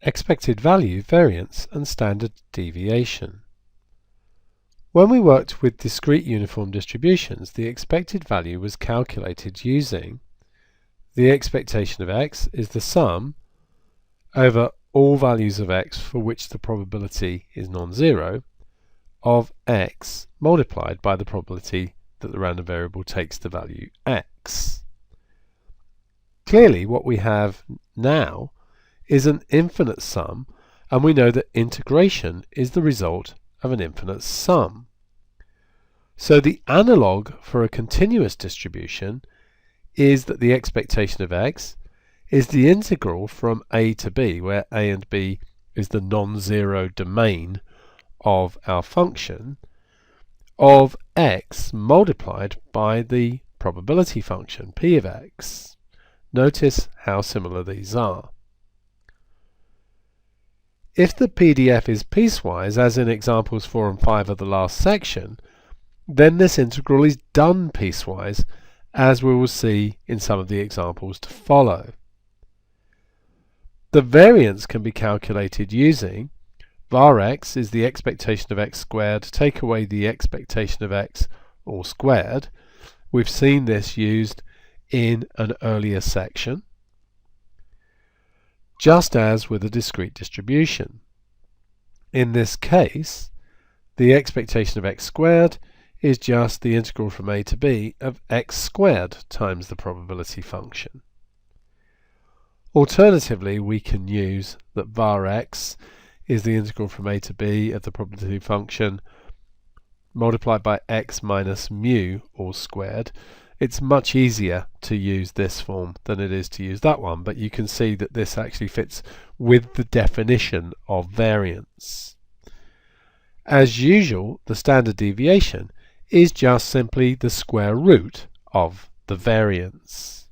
expected value, variance and standard deviation. When we worked with discrete uniform distributions, the expected value was calculated using the expectation of x is the sum over all values of x for which the probability is non-zero of x multiplied by the probability that the random variable takes the value x. Clearly what we have now is an infinite sum, and we know that integration is the result of an infinite sum. So the analogue for a continuous distribution is that the expectation of x is the integral from a to b, where a and b is the non-zero domain of our function, of x multiplied by the probability function p of x. Notice how similar these are. If the PDF is piecewise, as in examples 4 and 5 of the last section, then this integral is done piecewise, as we will see in some of the examples to follow. The variance can be calculated using var x is the expectation of x squared, take away the expectation of x all squared. We've seen this used in an earlier section, just as with a discrete distribution. In this case, the expectation of x squared is just the integral from a to b of x squared times the probability function. Alternatively, we can use that var x is the integral from a to b of the probability function multiplied by x minus mu all squared. It's much easier to use this form than it is to use that one, but you can see that this actually fits with the definition of variance. As usual, the standard deviation is just simply the square root of the variance.